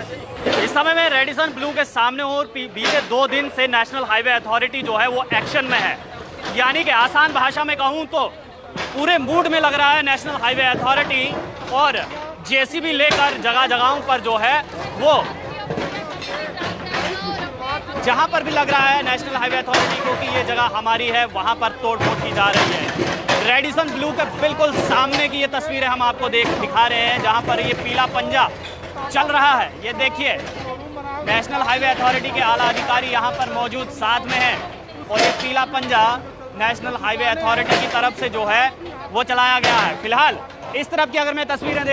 इस समय में रेडिसन ब्लू के सामने और बीते 2 दिन से नेशनल हाईवे अथॉरिटी जो है वो एक्शन में है। यानी कि आसान भाषा में कहूँ तो पूरे मूड में लग रहा है नेशनल हाईवे अथॉरिटी, और जेसीबी लेकर जगह जगहों पर जो है वो जहां पर भी लग रहा है नेशनल हाईवे अथॉरिटी को कि ये जगह हमारी है, वहां पर तोड़फोड़ की जा रही है। रेडिसन ब्लू के बिल्कुल सामने की ये तस्वीरें हम आपको दिखा रहे हैं, जहां पर ये पीला पंजा चल रहा है। ये देखिए, नेशनल हाईवे अथॉरिटी के आला अधिकारी यहाँ पर मौजूद साथ में हैं, और ये पीला पंजा नेशनल हाईवे अथॉरिटी की तरफ से जो है वो चलाया गया है। फिलहाल इस तरफ की अगर मैं तस्वीरें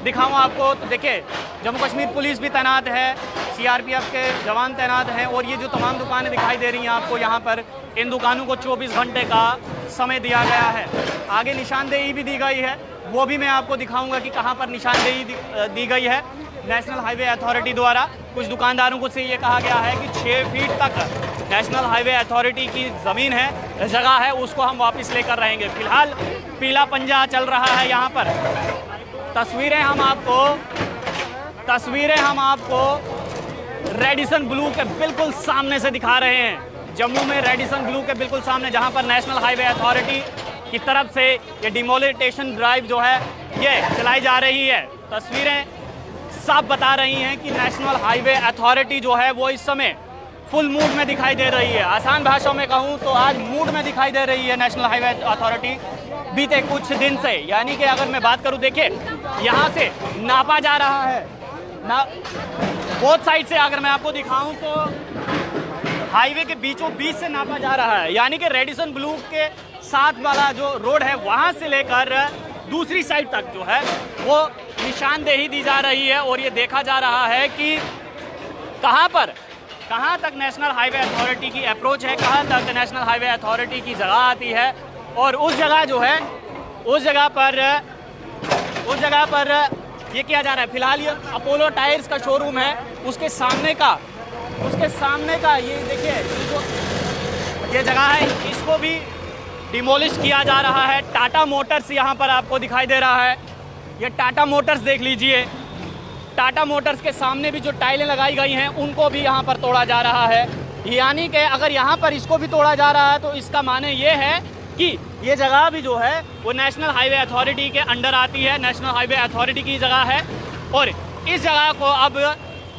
दिखाऊं आपको, तो देखिए जम्मू कश्मीर पुलिस भी तैनात है, सीआरपीएफ के जवान तैनात हैं, और ये जो तमाम दुकानें दिखाई दे रही हैं आपको यहाँ पर, इन दुकानों को 24 घंटे का समय दिया गया है। आगे निशानदेही भी दी गई है, वो भी मैं आपको दिखाऊंगा कि कहाँ पर निशानदेही दी गई है नेशनल हाईवे अथॉरिटी द्वारा। कुछ दुकानदारों को से ये कहा गया है कि 6 फीट तक नेशनल हाईवे अथॉरिटी की ज़मीन है, जगह है, उसको हम वापस लेकर रहेंगे। फिलहाल पीला पंजा चल रहा है यहाँ पर। तस्वीरें हम आपको रेडिसन ब्लू के बिल्कुल सामने से दिखा रहे हैं। जम्मू में रेडिसन ब्लू के बिल्कुल सामने, जहाँ पर नेशनल हाईवे अथॉरिटी की तरफ से ये डिमोलिटेशन ड्राइव जो है ये चलाई जा रही है। तस्वीरें साफ बता रही हैं कि नेशनल हाईवे अथॉरिटी जो है वो इस समय फुल मूड में दिखाई दे रही है। आसान भाषा में कहूँ तो आज मूड में दिखाई दे रही है नेशनल हाईवे अथॉरिटी बीते कुछ दिन से। यानी कि अगर मैं बात करूँ, देखिए यहाँ से नापा जा रहा है बोथ साइड से। अगर मैं आपको दिखाऊं तो हाईवे के बीचों बीच से नापा जा रहा है, यानी कि रेडिसन ब्लू के साथ वाला जो रोड है वहां से लेकर दूसरी साइड तक जो है वो निशानदेही दी जा रही है, और ये देखा जा रहा है कि कहां तक नेशनल हाईवे अथॉरिटी की अप्रोच है, कहां तक नेशनल हाईवे अथॉरिटी की जगह आती है। और उस जगह जो है उस जगह पर ये किया जा रहा है। फिलहाल ये अपोलो टायर्स का शोरूम है, उसके सामने का ये देखिए ये जगह है, इसको भी डिमोलिश किया जा रहा है। टाटा मोटर्स यहाँ पर आपको दिखाई दे रहा है, ये टाटा मोटर्स देख लीजिए। टाटा मोटर्स के सामने भी जो टाइलें लगाई गई हैं उनको भी यहाँ पर तोड़ा जा रहा है। यानी कि अगर यहाँ पर इसको भी तोड़ा जा रहा है तो इसका माने ये है कि ये जगह भी जो है वो नेशनल हाईवे अथॉरिटी के अंडर आती है, नेशनल हाईवे अथॉरिटी की जगह है, और इस जगह को अब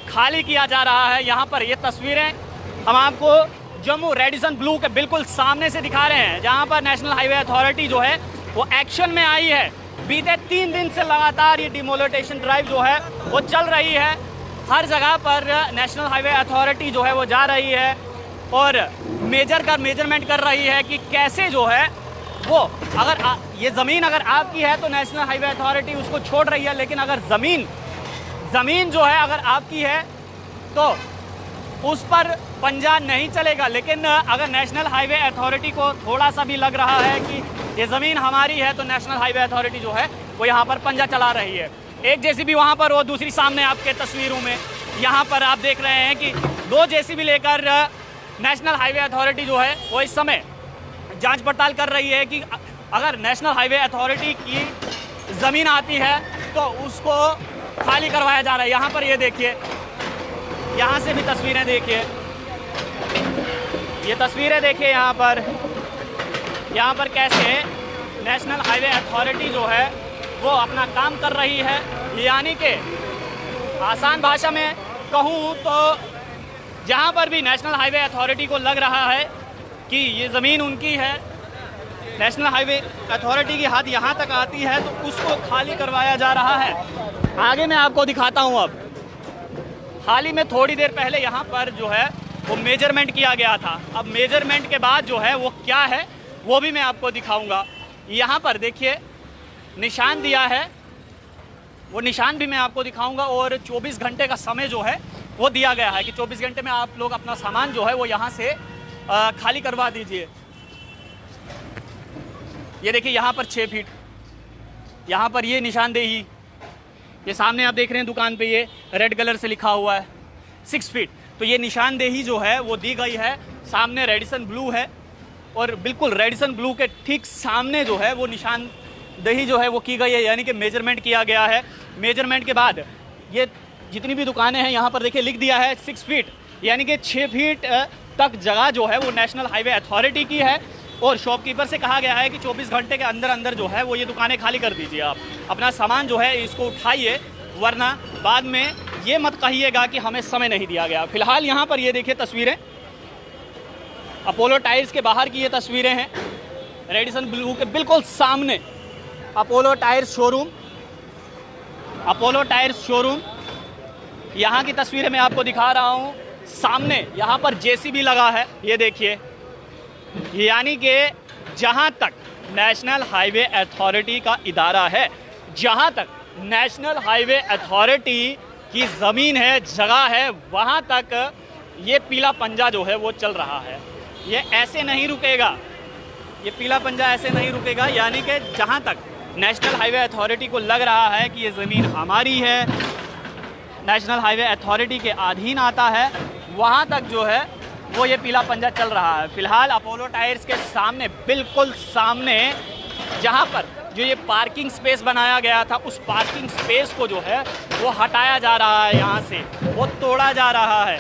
खाली किया जा रहा है। यहाँ पर ये तस्वीरें हम आपको जम्मू रेडिसन ब्लू के बिल्कुल सामने से दिखा रहे हैं, जहाँ पर नेशनल हाईवे अथॉरिटी जो है वो एक्शन में आई है। बीते 3 दिन से लगातार ये डिमोलिटेशन ड्राइव जो है वो चल रही है। हर जगह पर नेशनल हाईवे अथॉरिटी जो है वो जा रही है और मेजरमेंट कर रही है कि कैसे जो है वो, अगर ये ज़मीन अगर आपकी है तो नेशनल हाईवे अथॉरिटी उसको छोड़ रही है, लेकिन अगर ज़मीन जो है अगर आपकी है तो उस पर पंजा नहीं चलेगा। लेकिन अगर नेशनल हाईवे अथॉरिटी को थोड़ा सा भी लग रहा है कि ये ज़मीन हमारी है तो नेशनल हाईवे अथॉरिटी जो है वो यहाँ पर पंजा चला रही है। एक जेसीबी वहाँ पर, वो दूसरी सामने आपके तस्वीरों में यहाँ पर आप देख रहे हैं कि 2 जेसीबी लेकर नेशनल हाईवे अथॉरिटी जो है वो इस समय जांच पड़ताल कर रही है कि अगर नेशनल हाईवे अथॉरिटी की ज़मीन आती है तो उसको खाली करवाया जा रहा है। यहाँ पर ये देखिए, यहाँ से भी तस्वीरें देखिए, ये तस्वीरें देखिए यहाँ पर कैसे नेशनल हाईवे अथॉरिटी जो है वो अपना काम कर रही है। यानी कि आसान भाषा में कहूँ तो जहाँ पर भी नेशनल हाईवे अथॉरिटी को लग रहा है कि ये ज़मीन उनकी है, नेशनल हाईवे अथॉरिटी की हद यहाँ तक आती है तो उसको खाली करवाया जा रहा है। आगे मैं आपको दिखाता हूँ। अब हाल ही में थोड़ी देर पहले यहाँ पर जो है वो मेजरमेंट किया गया था। अब मेजरमेंट के बाद जो है वो क्या है वो भी मैं आपको दिखाऊंगा। यहाँ पर देखिए निशान दिया है, वो निशान भी मैं आपको दिखाऊंगा, और 24 घंटे का समय जो है वो दिया गया है कि 24 घंटे में आप लोग अपना सामान जो है वो यहाँ से खाली करवा दीजिए। ये देखिए यहाँ पर 6 फीट, यहाँ पर ये निशानदेही, ये सामने आप देख रहे हैं दुकान पे ये रेड कलर से लिखा हुआ है 6 फीट। तो ये निशानदेही जो है वो दी गई है। सामने रेडिसन ब्लू है और बिल्कुल रेडिसन ब्लू के ठीक सामने जो है वो निशानदेही जो है वो की गई है, यानी कि मेजरमेंट किया गया है। मेजरमेंट के बाद ये जितनी भी दुकानें हैं यहाँ पर देखिए लिख दिया है 6 फीट, यानी कि 6 फीट तक जगह जो है वो नेशनल हाईवे अथॉरिटी की है। और शॉपकीपर से कहा गया है कि 24 घंटे के अंदर अंदर जो है वो ये दुकानें खाली कर दीजिए, आप अपना सामान जो है इसको उठाइए, वरना बाद में ये मत कहिएगा कि हमें समय नहीं दिया गया। फिलहाल यहाँ पर ये देखिए तस्वीरें, अपोलो टायर्स के बाहर की ये तस्वीरें हैं, रेडिसन ब्लू के बिल्कुल सामने Apollo tyres showroom, Apollo tyres showroom यहाँ की तस्वीरें मैं आपको दिखा रहा हूँ। सामने यहाँ पर जेसीबी लगा है, ये देखिए, यानी कि जहाँ तक नेशनल हाईवे अथॉरिटी का इदारा है, जहाँ तक नेशनल हाईवे अथॉरिटी की ज़मीन है, जगह है, वहाँ तक ये पीला पंजा जो है वो चल रहा है। ये ऐसे नहीं रुकेगा, ये पीला पंजा ऐसे नहीं रुकेगा, यानी कि जहाँ तक नेशनल हाईवे अथॉरिटी को लग रहा है कि ये ज़मीन हमारी है, नेशनल हाईवे अथॉरिटी के अधीन आता है, वहाँ तक जो है वो ये पीला पंजा चल रहा है। फ़िलहाल अपोलो टायर्स के सामने, बिल्कुल सामने, जहाँ पर जो ये पार्किंग स्पेस बनाया गया था, उस पार्किंग स्पेस को जो है वो हटाया जा रहा है, यहाँ से वो तोड़ा जा रहा है।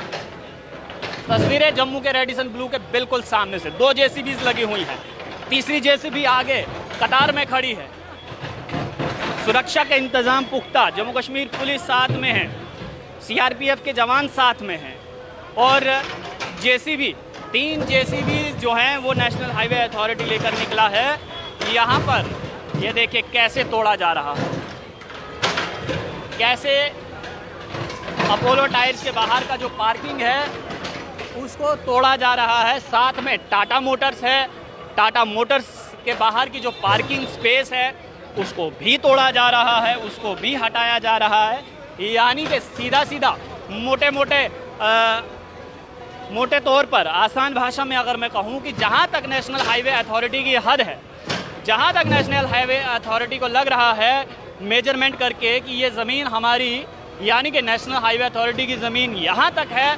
तस्वीरें जम्मू के रेडिसन ब्लू के बिल्कुल सामने से, 2 जेसीबीज लगी हुई हैं, तीसरी जेसीबी आगे कतार में खड़ी है। सुरक्षा के इंतज़ाम पुख्ता, जम्मू कश्मीर पुलिस साथ में है, सीआरपीएफ के जवान साथ में हैं, और जेसीबी 3 जेसीबी जो हैं वो नेशनल हाईवे अथॉरिटी लेकर निकला है। यहाँ पर ये देखिए कैसे तोड़ा जा रहा है, कैसे अपोलो टायर्स के बाहर का जो पार्किंग है उसको तोड़ा जा रहा है। साथ में टाटा मोटर्स है, टाटा मोटर्स के बाहर की जो पार्किंग स्पेस है उसको भी तोड़ा जा रहा है, उसको भी हटाया जा रहा है। यानी कि सीधा सीधा मोटे तौर पर, आसान भाषा में अगर मैं कहूँ कि जहाँ तक नेशनल हाईवे अथॉरिटी की हद है, जहाँ तक नेशनल हाईवे अथॉरिटी को लग रहा है मेजरमेंट करके कि ये ज़मीन हमारी, यानी कि नेशनल हाईवे अथॉरिटी की ज़मीन यहाँ तक है,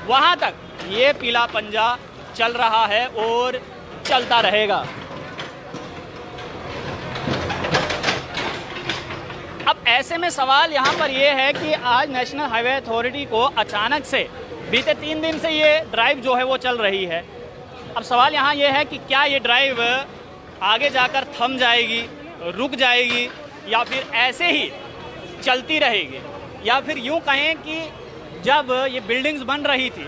वहाँ तक ये पीला पंजा चल रहा है और चलता रहेगा। अब ऐसे में सवाल यहाँ पर ये है कि आज नेशनल हाईवे अथॉरिटी को अचानक से, बीते 3 दिन से ये ड्राइव जो है वो चल रही है। अब सवाल यहाँ ये है कि क्या ये ड्राइव आगे जाकर थम जाएगी, रुक जाएगी, या फिर ऐसे ही चलती रहेगी, या फिर यूँ कहें कि जब ये बिल्डिंग्स बन रही थी,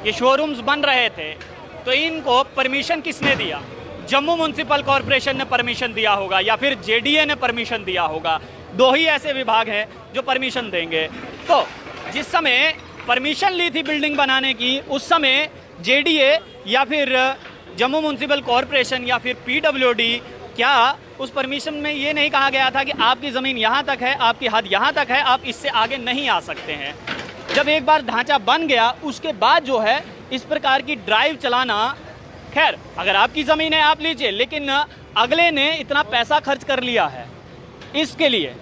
ये शोरूम्स बन रहे थे, तो इनको परमिशन किसने दिया? जम्मू म्युनिसिपल कॉरपोरेशन ने परमिशन दिया होगा, या फिर जेडीए ने परमिशन दिया होगा। 2 ही ऐसे विभाग हैं जो परमिशन देंगे। तो जिस समय परमिशन ली थी बिल्डिंग बनाने की, उस समय जेडीए या फिर जम्मू म्युनिसिपल कॉरपोरेशन या फिर पीडब्ल्यूडी, क्या उस परमिशन में ये नहीं कहा गया था कि आपकी ज़मीन यहाँ तक है, आपकी हद यहाँ तक है, आप इससे आगे नहीं आ सकते हैं? जब एक बार ढांचा बन गया, उसके बाद जो है इस प्रकार की ड्राइव चलाना, खैर अगर आपकी ज़मीन है आप लीजिए, लेकिन अगले ने इतना पैसा खर्च कर लिया है इसके लिए,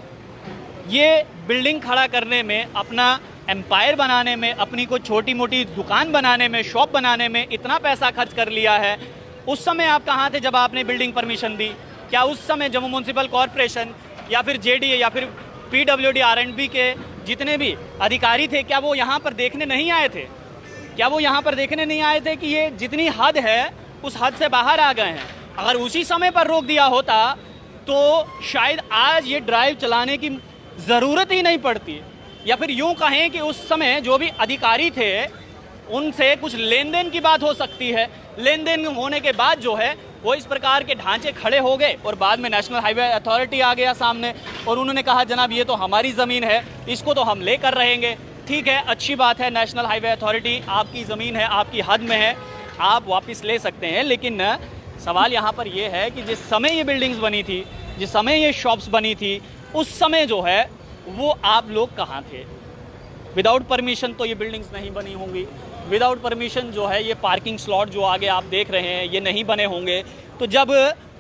ये बिल्डिंग खड़ा करने में, अपना एम्पायर बनाने में, अपनी कोई छोटी मोटी दुकान बनाने में, शॉप बनाने में इतना पैसा खर्च कर लिया है। उस समय आप कहाँ थे जब आपने बिल्डिंग परमिशन दी? क्या उस समय जम्मू म्युनिसिपल कॉरपोरेशन या फिर जेडीए या फिर पीडब्ल्यूडी आरएंडबी के जितने भी अधिकारी थे, क्या वो यहाँ पर देखने नहीं आए थे? क्या वो यहाँ पर देखने नहीं आए थे कि ये जितनी हद है उस हद से बाहर आ गए हैं? अगर उसी समय पर रोक दिया होता तो शायद आज ये ड्राइव चलाने की ज़रूरत ही नहीं पड़ती, या फिर यूँ कहें कि उस समय जो भी अधिकारी थे उनसे कुछ लेन देन की बात हो सकती है। लेन देन होने के बाद जो है वो इस प्रकार के ढांचे खड़े हो गए, और बाद में नेशनल हाईवे अथॉरिटी आ गया सामने और उन्होंने कहा जनाब ये तो हमारी ज़मीन है, इसको तो हम लेकर रहेंगे। ठीक है, अच्छी बात है, नेशनल हाईवे अथॉरिटी आपकी ज़मीन है, आपकी हद में है, आप वापस ले सकते हैं। लेकिन सवाल यहाँ पर यह है कि जिस समय ये बिल्डिंग्स बनी थी, जिस समय ये शॉप्स बनी थी, उस समय जो है वो आप लोग कहाँ थे? विदाउट परमिशन तो ये बिल्डिंग्स नहीं बनी होंगी, विदाउट परमिशन जो है ये पार्किंग स्लॉट जो आगे आप देख रहे हैं ये नहीं बने होंगे। तो जब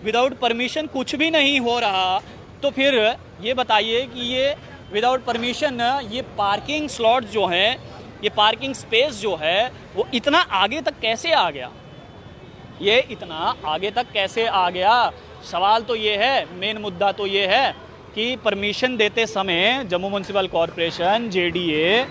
विदाउट परमिशन कुछ भी नहीं हो रहा, तो फिर ये बताइए कि ये विदाउट परमिशन ये पार्किंग स्लॉट जो हैं, ये पार्किंग स्पेस जो है वो इतना आगे तक कैसे आ गया? ये इतना आगे तक कैसे आ गया? सवाल तो ये है, मेन मुद्दा तो ये है कि परमिशन देते समय जम्मू म्यूनसिपल कॉरपोरेशन, जेडीए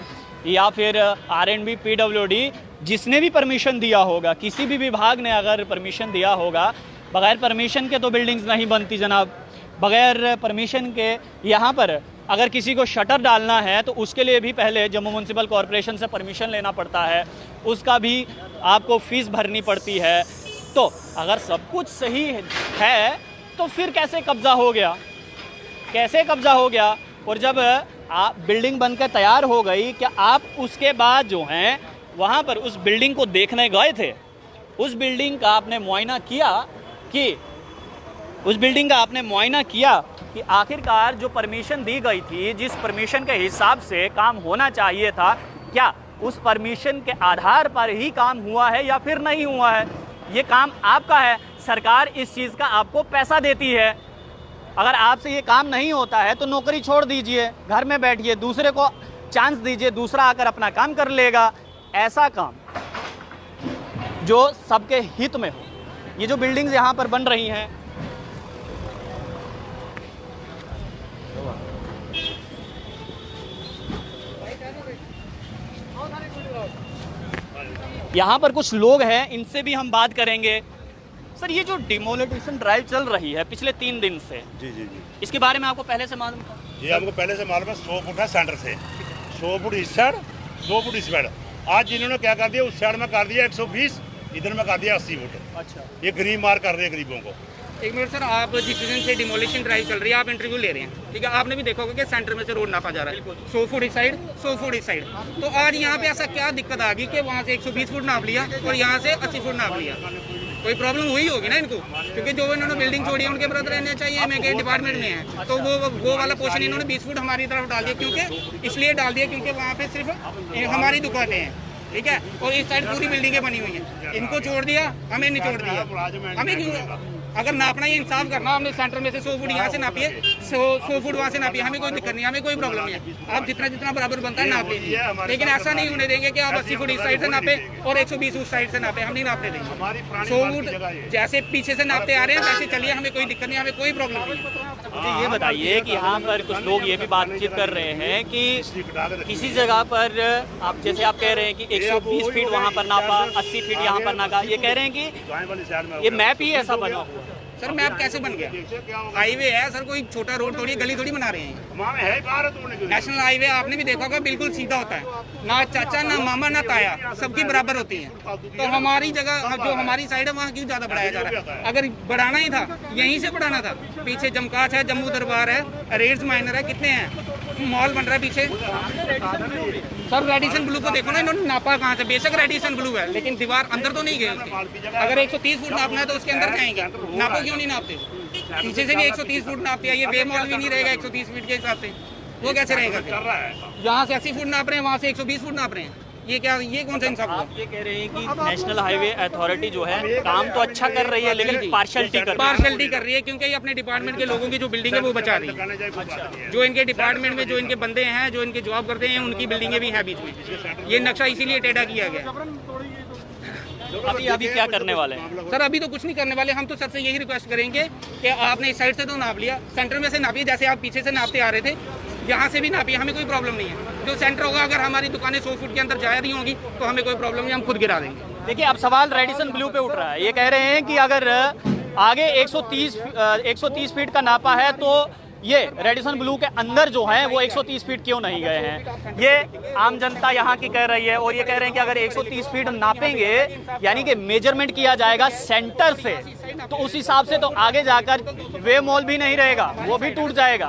या फिर आरएंडबी, पीडब्ल्यूडी, जिसने भी परमिशन दिया होगा, किसी भी विभाग ने अगर परमिशन दिया होगा, बगैर परमिशन के तो बिल्डिंग्स नहीं बनती जनाब। बगैर परमिशन के यहाँ पर अगर किसी को शटर डालना है तो उसके लिए भी पहले जम्मू म्यूनसिपल कॉरपोरेशन से परमिशन लेना पड़ता है, उसका भी आपको फ़ीस भरनी पड़ती है। तो अगर सब कुछ सही है तो फिर कैसे कब्ज़ा हो गया, कैसे कब्ज़ा हो गया? और जब आप बिल्डिंग बनकर तैयार हो गई, क्या आप उसके बाद जो हैं वहाँ पर उस बिल्डिंग को देखने गए थे? उस बिल्डिंग का आपने मुआयना किया कि कि आखिरकार जो परमिशन दी गई थी, जिस परमिशन के हिसाब से काम होना चाहिए था, क्या उस परमिशन के आधार पर ही काम हुआ है या फिर नहीं हुआ है? ये काम आपका है, सरकार इस चीज़ का आपको पैसा देती है। अगर आपसे ये काम नहीं होता है तो नौकरी छोड़ दीजिए, घर में बैठिए, दूसरे को चांस दीजिए, दूसरा आकर अपना काम कर लेगा। ऐसा काम जो सबके हित में हो। ये जो बिल्डिंग्स यहाँ पर बन रही हैं, यहाँ पर कुछ लोग हैं, इनसे भी हम बात करेंगे। सर, ये जो डिमोलिटेशन ड्राइव चल रही है पिछले 3 दिन से, जी, इसके बारे में आपको पहले से मालूम था? जी, हमको पहले से मालूम है। 100 फुट है सेंटर से, 100 फुट इस साइड, 100 फुट इस साइड। आज जिन्होंने क्या कर दिया, उस साइड में कर दिया 120, इधर में कर दिया 80 फुट। अच्छा, ये गरीब मार कर रहे हैं गरीबों को। एक मिनट सर, आप जिस दिन से डिमोलिशन ड्राइव चल रही है, आप इंटरव्यू ले रहे हैं, ठीक है? आपने भी देखा होगा कि सेंटर में से रोड नापा जा रहा है, 100 फुट इस साइड, 100 फुट इस साइड। तो आज यहाँ पे ऐसा क्या दिक्कत आ गई कि वहाँ से 120 फुट नाप लिया और यहाँ से 80 फुट नाप लिया? कोई प्रॉब्लम हुई होगी ना इनको, क्योंकि जो इन्होंने बिल्डिंग छोड़ी है उनके ब्रदर रहने चाहिए, मैं के डिपार्टमेंट में है, तो वो वाला पोर्शन इन्होंने 20 फुट हमारी तरफ डाल दिया। क्योंकि इसलिए डाल दिया क्योंकि वहाँ पे सिर्फ हमारी दुकानें हैं, ठीक है, और इस साइड पूरी बिल्डिंगें बनी हुई हैं। इनको छोड़ दिया, हमें नहीं छोड़ दिया। हमें क्यों? अगर नापना ही इंसाफ करना, हमने सेंटर में से 100 फुट यहाँ से नापिए, 100 फुट वहाँ से नापिए, हमें कोई दिक्कत नहीं, हमें कोई प्रॉब्लम नहीं है। आप जितना बराबर बनता है नाप लीजिए, लेकिन ऐसा नहीं होने देंगे कि आप 80 फुट इस साइड से नापे और 120 उस साइड से नापे। हम नहीं नापते देंगे। 100 फुट जैसे पीछे से नापते आ रहे हैं वैसे चलिए, हमें कोई दिक्कत नहीं, हमें कोई प्रॉब्लम नहीं। मुझे ये बताइए कि यहाँ पर कुछ लोग ये भी बातचीत कर रहे हैं कि किसी जगह पर आप, जैसे आप कह रहे हैं कि 120 फीट वहाँ पर नापा, 80 फीट यहाँ पर नापा, ये कह रहे हैं कि ये मैप ही ऐसा बना हुआ है। सर, मैप कैसे बन गया? हाईवे है सर, कोई छोटा रोड थोड़ी, गली थोड़ी बना रहे हैं। नेशनल हाईवे आपने भी देखा होगा, बिल्कुल सीधा होता है, ना चाचा ना मामा ना ताया, सबकी बराबर होती है। तो हमारी जगह जो हमारी साइड है वहाँ क्यों ज्यादा बढ़ाया जा रहा है? अगर बढ़ाना ही था यहीं से बढ़ाना था। पीछे जमकाच है, जम्मू दरबार है, रेड्स माइनर है, कितने हैं, मॉल बन रहा है पीछे। सर, रेडिसन ब्लू को देखो ना, इन्होंने नापा कहाँ से? बेशक रेडिसन ब्लू है, लेकिन दीवार अंदर तो नहीं गए उसके। अगर 130 फुट नापना है तो उसके अंदर जाएंगे, नापो क्यों नहीं नापते? पीछे से भी 130 फुट नापते हैं, ये वे मॉल भी नहीं रहेगा 130 फीट के हिसाब से, वो कैसे रहेगा? यहाँ से 80 फुट नाप रहे हैं, वहाँ से 120 फुट नाप रहे हैं, ये क्या, ये कौन सा इंसाफ? आप ये कह रहे हैं कि नेशनल हाईवे अथॉरिटी जो है काम तो अच्छा कर रही है, लेकिन पार्शलिटी कर रही है, क्योंकि ये अपने डिपार्टमेंट के लोगों की जो बिल्डिंग है वो बचा रही है। जो इनके डिपार्टमेंट में जो इनके बंदे हैं, जो इनके जॉब करते हैं, उनकी बिल्डिंगे भी हैं बीच में। ये नक्शा इसीलिए टेढ़ा किया गया। अभी क्या करने वाले हैं? सर, अभी तो कुछ नहीं करने वाले। हम तो सर से यही रिक्वेस्ट करेंगे कि आपने इस साइड से तो नाप लिया, सेंटर में से नापिए, जैसे आप पीछे से नापते आ रहे थे, यहाँ से भी नापिए, हमें कोई प्रॉब्लम नहीं है। जो सेंटर होगा, अगर हमारी दुकानें 100 फुट के अंदर जा रही होंगी तो हमें कोई प्रॉब्लम नहीं, हम खुद गिरा देंगे। देखिए, अब सवाल रेडिसन ब्लू पे उठ रहा है। ये कह रहे हैं कि अगर आगे 130 फीट का नापा है तो ये रेडिसन ब्लू के अंदर जो है वो 130 फीट क्यों नहीं गए हैं? ये आम जनता यहाँ की कह रही है, और ये कह रहे हैं कि अगर 130 फीट नापेंगे, यानी कि मेजरमेंट किया जाएगा सेंटर से, तो उस हिसाब से तो आगे जाकर वे मॉल भी नहीं रहेगा, वो भी टूट जाएगा।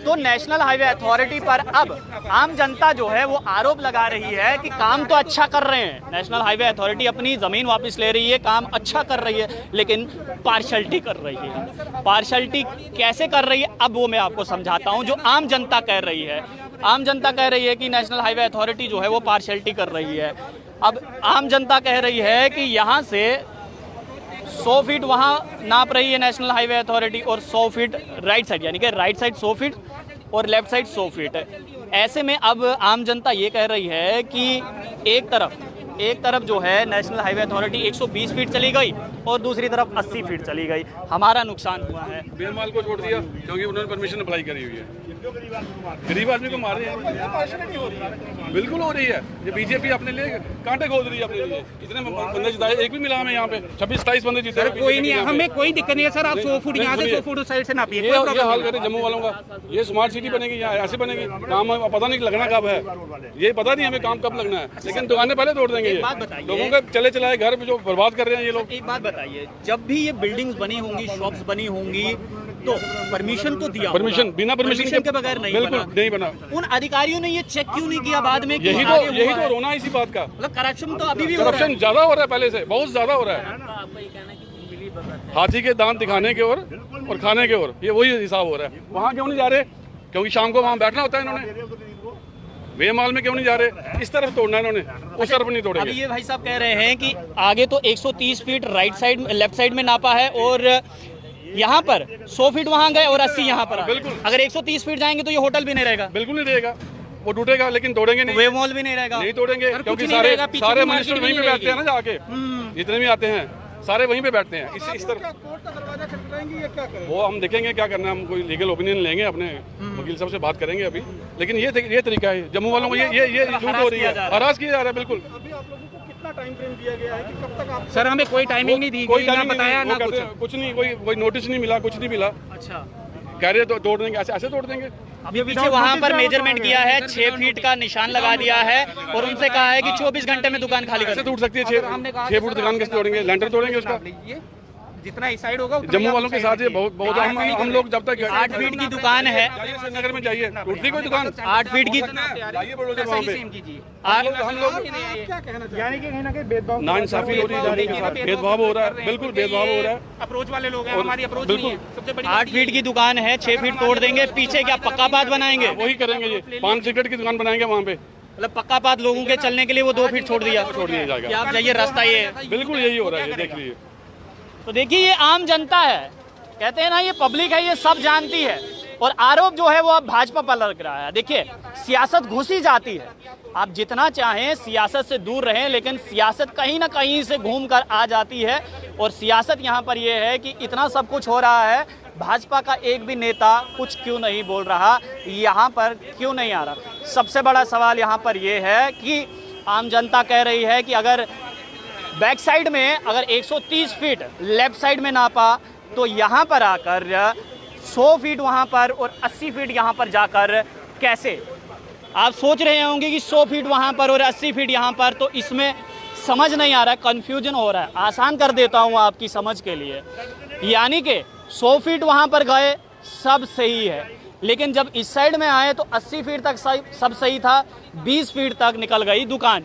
तो नेशनल हाईवे अथॉरिटी पर अब आम जनता जो है वो आरोप लगा रही है कि काम तो अच्छा कर रहे हैं, नेशनल हाईवे अथॉरिटी अपनी ज़मीन वापस ले रही है, काम अच्छा कर रही है, लेकिन पार्शलिटी कर रही है। पार्शलिटी कैसे कर रही है, अब वो मैं आपको समझाता हूं। जो आम जनता कह रही है, आम जनता कह रही है कि नेशनल हाईवे अथॉरिटी जो है वो पार्शलिटी कर रही है। अब आम जनता कह रही है कि यहाँ से 100 फीट वहाँ नाप रही है नेशनल हाईवे अथॉरिटी और 100 फीट राइट साइड, यानी कि राइट साइड 100 फीट और लेफ्ट साइड 100 फीट है। ऐसे में अब आम जनता ये कह रही है कि एक तरफ जो है नेशनल हाईवे अथॉरिटी 120 फीट चली गई और दूसरी तरफ 80 फीट चली गई, हमारा नुकसान हुआ है। बेमाल को छोड़ दिया क्योंकि उन्होंने परमिशन अप्लाई करी हुई है। गरीब आदमी को मार रहे हैं, बिल्कुल हो रही है। ये बीजेपी अपने लिए कांटे खोद रही है अपने लिए। इतने बंदे जिताए, एक भी मिला हमें यहाँ पे 26-27 बंदे जीते। कोई नहीं है, हमें कोई दिक्कत नहीं है सर। आप 100 फुट यहाँ से 100 फुट उस साइड से नापिए, ये हाल करे जम्मू वालों का। ये स्मार्ट सिटी बनेगी यहाँ, ऐसे बनेगी, काम पता नहीं लगना कब है, ये पता नहीं हमें काम कब लगना है, लेकिन दुकानें पहले तोड़ देंगे। ये लोगों के चले चलाए घर जो बर्बाद कर रहे हैं ये लोग। एक बात बताइए, जब भी ये बिल्डिंग्स बनी होंगी, शॉप्स बनी होंगी, तो परमिशन तो दिया, परमिशन बिना परमिशन के बगैर नहीं बिल्कुल बना। नहीं बना। उन अधिकारियों ने ये चेक क्यों नहीं किया बाद में? यही तो रोना है इसी बात का। मतलब करप्शन तो अभी भी हो रहा है। करप्शन ज्यादा हो रहा है, पहले से बहुत ज्यादा हो रहा है। हाथी के दांत दिखाने के और खाने के और ये वही हिसाब हो रहा है। वहाँ क्यों नहीं जा रहे? क्योंकि शाम को वहाँ बैठना होता है इन्होंने। वेमाल में क्यों नहीं जा रहे? इस तरफ तोड़ना है इन्होंने, उस तरफ नहीं तोड़ेंगे। अभी ये भाई साहब कह रहे हैं कि आगे तो 130 feet right side left side में नापा है और यहाँ पर 100 फीट वहाँ गए और 80 यहाँ पर। बिल्कुल, अगर 130 फीट जाएंगे तो ये होटल भी नहीं रहेगा। बिल्कुल नहीं रहेगा, वो टूटेगा लेकिन तोड़ेंगे नहीं। वे मॉल भी नहीं रहेगा, नहीं तोड़ेंगे क्योंकि सारे मिनिस्टर वहीं पे बैठते हैं ना, जाके जितने भी आते हैं सारे वहीं पे बैठते हैं। इस तरफ वो हम देखेंगे क्या करना है। हम कोई लीगल ओपिनियन लेंगे, अपने वकील साहब से बात करेंगे अभी। लेकिन ये तरीका है जम्मू वालों को, ये लूट हो रही है, हरास किया जा रहा है। बिल्कुल टाइम फ्रेम दिया गया है कि कब तक आप? सर हमें कोई टाइमिंग नहीं दी गई, ना बताया ना कुछ नहीं, कोई नोटिस नहीं मिला, कुछ नहीं मिला। अच्छा, कह रहे तो तोड़ देंगे, ऐसे तोड़ देंगे। अभी पीछे वहाँ पर मेजरमेंट किया है, 6 फीट का निशान लगा दिया है और उनसे कहा है कि 24 घंटे में दुकान खाली कर। कैसे टूट सकती है 6 फुट दुकान? कैसे तोड़ेंगे? लेंटर तोड़ेंगे उसका। जितना इस साइड होगा जम्मू वालों के साथ ये बहुत हम लोग जब तक 8 फीट की दुकान है, नगर में जाइए, टूटती कोई दुकान 8 फीट की। जाइए बुलडोजर वहाँ पे। हम लोग क्या कहना चाहिए? यानी कि कहीं ना कहीं भेदभाव, नाइंसाफी हो रही है जाने के साथ, भेदभाव हो रहा है, बिल्कुल भेदभाव हो रहा है। अप्रोच वाले लोग हैं, हमारी अप्रोच नहीं है। सबसे बड़ी 8 फीट की दुकान है, 6 फीट तोड़ देंगे, पीछे क्या पक्का पात बनाएंगे? वही करेंगे, ये पान सिगरेट की दुकान बनाएंगे वहाँ पे। मतलब पक्का पात लोगों के चलने के लिए वो 2 फीट छोड़ दिया जाएगा। क्या आप जाइए, रास्ता ये है। बिल्कुल यही हो रहा है, ये देख लीजिए। तो देखिए ये आम जनता है, कहते हैं ना ये पब्लिक है, ये सब जानती है। और आरोप जो है वो अब भाजपा पर लग रहा है। देखिए सियासत घुसी जाती है, आप जितना चाहें सियासत से दूर रहें, लेकिन सियासत कहीं ना कहीं से घूम कर आ जाती है। और सियासत यहाँ पर ये है कि इतना सब कुछ हो रहा है, भाजपा का एक भी नेता कुछ क्यों नहीं बोल रहा, यहाँ पर क्यों नहीं आ रहा? सबसे बड़ा सवाल यहाँ पर ये है कि आम जनता कह रही है कि अगर बैक साइड में अगर 130 फीट लेफ्ट साइड में नापा तो यहाँ पर आकर 100 फीट वहाँ पर और 80 फीट यहाँ पर जाकर कैसे? आप सोच रहे होंगे कि 100 फीट वहाँ पर और 80 फीट यहाँ पर, तो इसमें समझ नहीं आ रहा है, कन्फ्यूजन हो रहा है। आसान कर देता हूँ आपकी समझ के लिए, यानी कि 100 फीट वहाँ पर गए सब सही है, लेकिन जब इस साइड में आए तो 80 फीट तक सब सही था, 20 फीट तक निकल गई दुकान।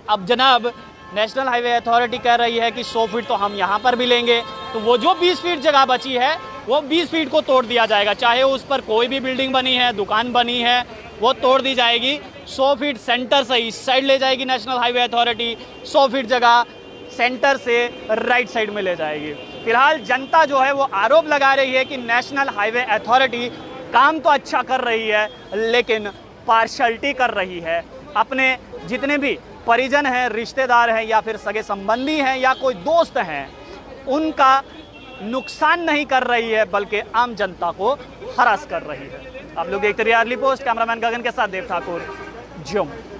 अब जनाब नेशनल हाईवे अथॉरिटी कह रही है कि 100 फीट तो हम यहाँ पर भी लेंगे, तो वो जो 20 फीट जगह बची है वो 20 फीट को तोड़ दिया जाएगा, चाहे उस पर कोई भी बिल्डिंग बनी है, दुकान बनी है, वो तोड़ दी जाएगी। 100 फीट सेंटर से इस साइड ले जाएगी नेशनल हाईवे अथॉरिटी, 100 फीट जगह सेंटर से राइट साइड में ले जाएगी। फिलहाल जनता जो है वो आरोप लगा रही है कि नेशनल हाईवे अथॉरिटी काम तो अच्छा कर रही है लेकिन पार्शलिटी कर रही है। अपने जितने भी परिजन हैं, रिश्तेदार हैं या फिर सगे संबंधी हैं या कोई दोस्त हैं, उनका नुकसान नहीं कर रही है बल्कि आम जनता को हरास कर रही है। आप लोग देखते रहिए अर्ली पोस्ट, कैमरामैन गगन के साथ देव ठाकुर, जम्मू।